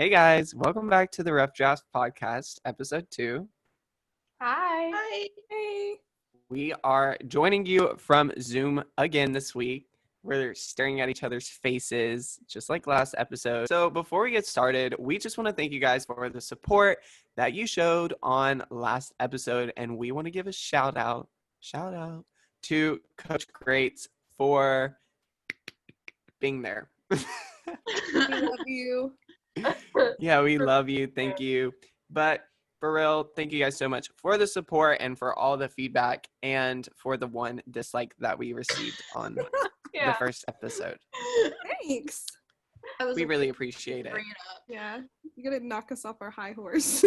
Hey guys, welcome back to the Rough Draft Podcast, episode 2. Hi. Hi. Hey. We are joining you from Zoom again this week. We're staring at each other's faces, just like last episode. So before we get started, we just want to thank you guys for the support that you showed on last episode. And we want to give a shout out to Coach Greats for being there. We love you. Yeah, we love you. Thank you. But for real, thank you guys so much for the support and for all the feedback and for the one dislike that we received on the first episode. Thanks. We really appreciate it. Bring it up. Yeah, you gotta knock us off our high horse.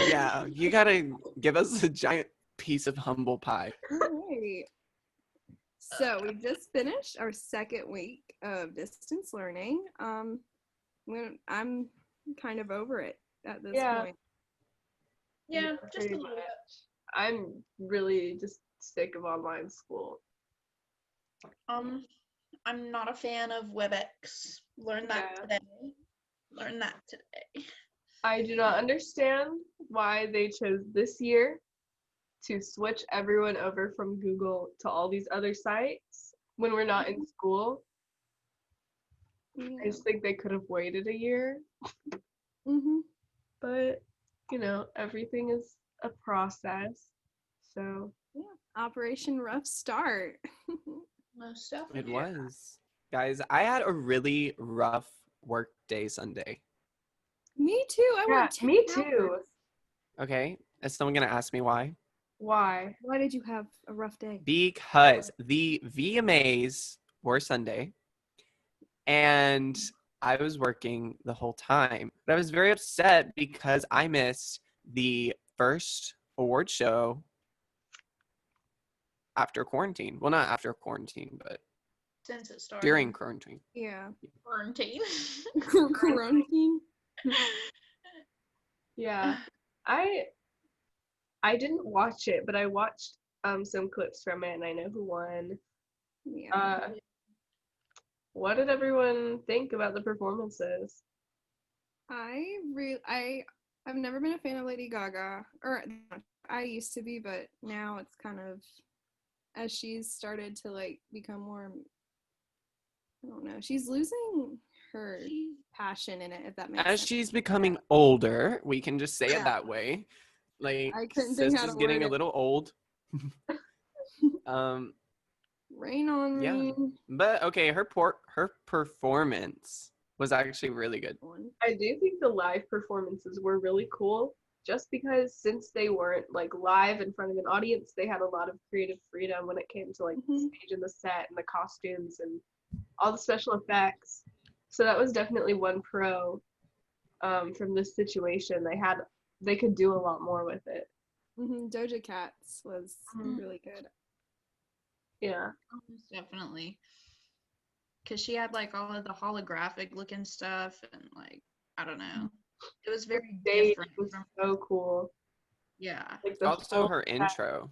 Yeah, you gotta give us a giant piece of humble pie. All right. So we just finished our second week of distance learning. I'm kind of over it at this point. Yeah, just a little bit. I'm really just sick of online school. I'm not a fan of WebEx. Learned that today. I do not understand why they chose this year to switch everyone over from Google to all these other sites when we're not in school. Yeah. I just think they could have waited a year. Mhm. But, everything is a process. So, Yeah. Operation Rough Start. Most stuff. It was. Guys, I had a really rough work day Sunday. Me too. I worked 10 me hours. too. Okay? Is someone gonna ask me why? Why? Why did you have a rough day? Because the VMAs were Sunday and I was working the whole time. But I was very upset because I missed the first award show after quarantine. Well, not after quarantine, but Since it started. during quarantine. Yeah. quarantine. Quarantine. Yeah. I didn't watch it, but I watched some clips from it and I know who won. Yeah. What did everyone think about the performances? I've never been a fan of Lady Gaga, or I used to be, but now it's kind of, as she's started to become more, I don't know, she's losing her passion in it, if that makes As sense. she's becoming older, we can just say it Yeah. that way. Like, I couldn't sis think how is to getting word a it. little old. Rain on me. But okay, her performance was actually really good. I do think the live performances were really cool just because since they weren't live in front of an audience, they had a lot of creative freedom when it came to the stage and the set and the costumes and all the special effects. So that was definitely one pro from this situation. They could do a lot more with it. Doja Cat's was really good. Yeah. Most definitely. Because she had all of the holographic looking stuff and I don't know. It was very Stage different. was so cool. Yeah. Also her intro.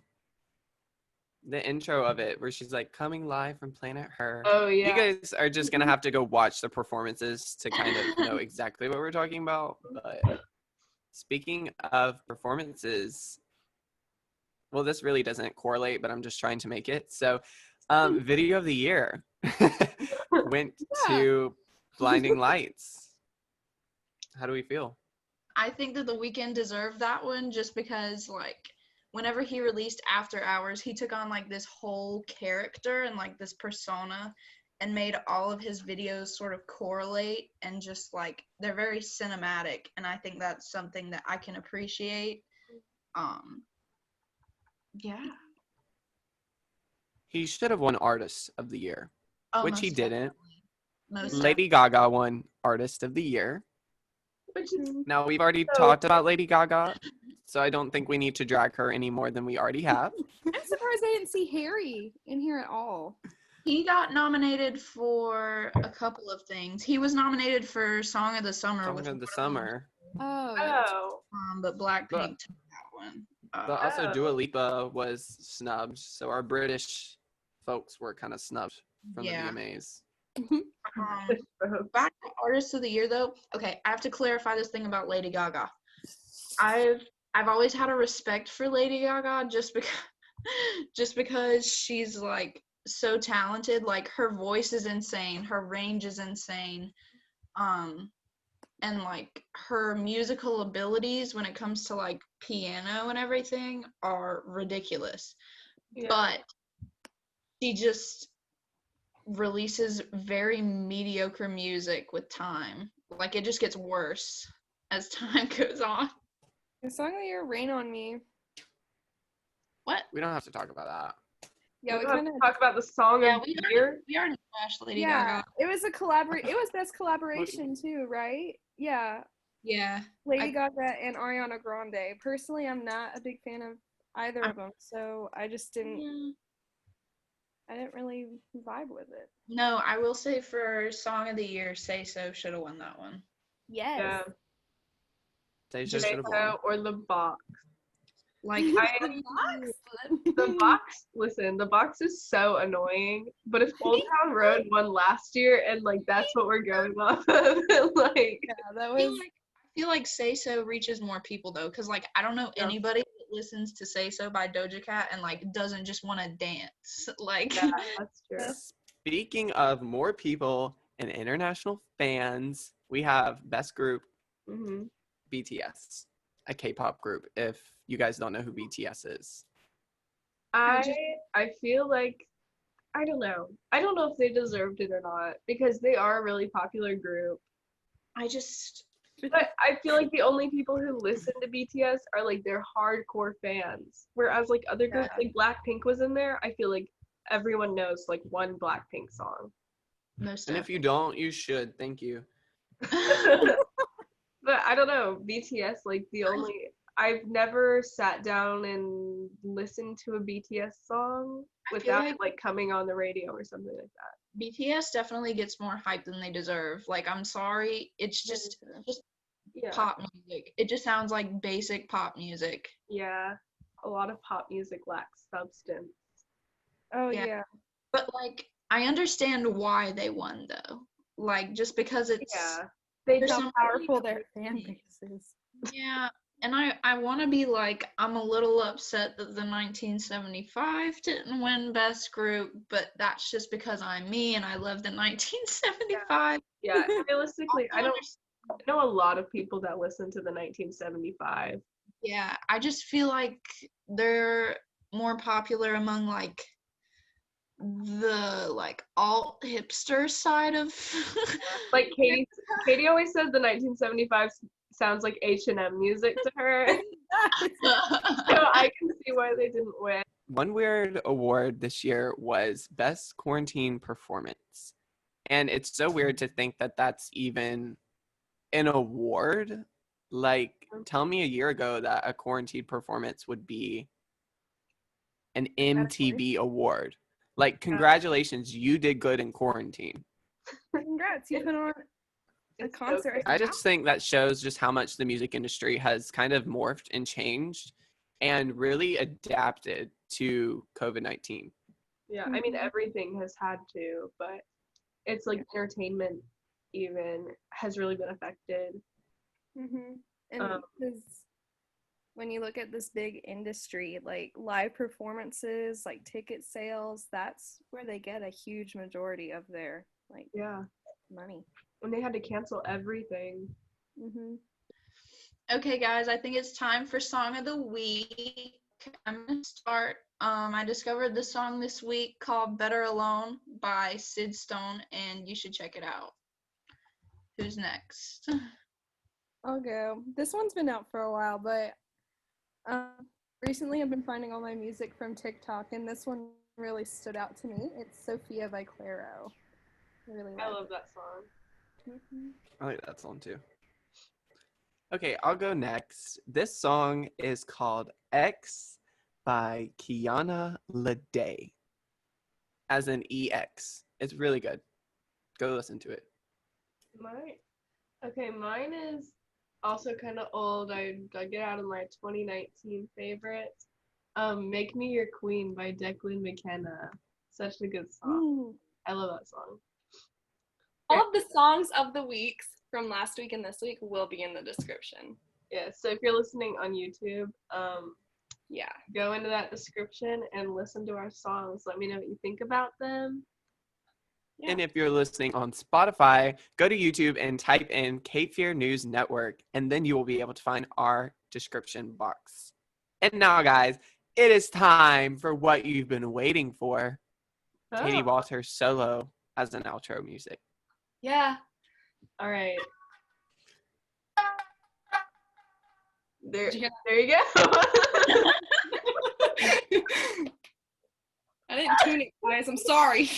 The intro of it where she's coming live from Planet Her. Oh yeah. You guys are just gonna have to go watch the performances to kind of know exactly what we're talking about. But speaking of performances, well, this really doesn't correlate, but I'm just trying to make it. So, video of the year went to Blinding Lights. How do we feel? I think that The Weeknd deserved that one just because, whenever he released After Hours, he took on, this whole character and, this persona and made all of his videos sort of correlate and just, they're very cinematic, and I think that's something that I can appreciate. Yeah. He should have won Artist of the Year, which he didn't. Lady Gaga won Artist of the Year. Now, we've already talked about Lady Gaga, so I don't think we need to drag her any more than we already have. I'm surprised I didn't see Harry in here at all. He got nominated for a couple of things. He was nominated for Song of the Summer. Summer. Oh. But Blackpink took that one. But also Dua Lipa was snubbed, so our British folks were kind of snubbed from the VMAs. Back to Artist of the Year though. Okay, I have to clarify this thing about Lady Gaga. I've always had a respect for Lady Gaga just because she's like so talented. Like her voice is insane, her range is insane. And like her musical abilities when it comes to like piano and everything are ridiculous. Yeah. But she just releases very mediocre music with time. Like it just gets worse as time goes on. The song of the year, Rain on Me. What? We don't have to talk about that. Yeah, we don't have kind to of. talk about the song Yeah, of we the already, year. we already trashed Lady Yeah, Gaga. it was a It was best collaboration too, right? Yeah, Yeah. Lady Gaga and Ariana Grande. Personally, I'm not a big fan of either of them, so I just didn't. I didn't really vibe with it. No, I will say for Song of the Year, Say So should have won that one. Yes. Yeah. Deja Just should have won. Or the box. Like The box, listen, the box is so annoying. But if Old Town Road won last year and like that's what we're going off of, like Yeah, that I was. feel like Say So reaches more people though, because like I don't know Yeah. anybody that listens to Say So by Doja Cat and like doesn't just want to dance. Like yeah, that's true. Speaking of more people and international fans, we have best group Mm-hmm. BTS, a K-pop group. If you guys don't know who BTS is, I feel like I don't know if they deserved it or not because they are a really popular group. But I feel like the only people who listen to BTS are like their hardcore fans. Whereas like other groups, like Blackpink was in there, I feel like everyone knows like one Blackpink song. most and if you don't, you should. Thank you. But I don't know, BTS, like I've never sat down and listened to a BTS song without it like coming on the radio or something like that. BTS definitely gets more hype than they deserve. Like I'm sorry, it's just Yeah. pop music. It just sounds like basic pop music. Yeah. A lot of pop music lacks substance. Oh Yeah. yeah. But like I understand why they won though. Like just because it's They there's How some powerful their fan base is. Yeah, and I want to be like, I'm a little upset that the 1975 didn't win Best Group, but that's just because I'm me and I love the 1975. Yeah, realistically, I know a lot of people that listen to the 1975. Yeah, I just feel like they're more popular among like the like alt hipster side of Like Katie always says the 1975 sounds like H&M music to her. So I can see why they didn't win. One weird award this year was Best Quarantine Performance. And it's so weird to think that that's even an award. Like, tell me a year ago that a quarantine performance would be an MTV award. Like, congratulations, you did good in quarantine. Congrats, you put on a concert. I just think that shows just how much the music industry has kind of morphed and changed and really adapted to COVID-19. Yeah, I mean, everything has had to, but it's like entertainment even has really been affected. And because when you look at this big industry, like live performances, like ticket sales, that's where they get a huge majority of their like money. And they had to cancel everything. Okay, guys, I think it's time for Song of the Week. I'm going to start. I discovered this song this week called Better Alone by Sid Stone, and you should check it out. Who's next? I'll go. This one's been out for a while, but recently I've been finding all my music from TikTok, and this one really stood out to me. It's Sofia by Clairo. I love that song. I like that song too. Okay, I'll go next. This song is called X by Kiana Lede, as in EX. It's really good. Go listen to it. Mine is also kind of old. I dug it out of my 2019 favorite. Make Me Your Queen by Declan McKenna. Such a good song. I love that song. All of the songs of the weeks from last week and this week will be in the description. Yeah, so if you're listening on YouTube, Yeah. go into that description and listen to our songs. Let me know what you think about them. Yeah. And if you're listening on Spotify, go to YouTube and type in Cape Fear News Network, and then you will be able to find our description box. And now, guys, it is time for what you've been waiting for. Katie Oh, Walter's solo as an outro music. Yeah. all right. There, Did you there you go. I didn't tune it, guys. I'm sorry.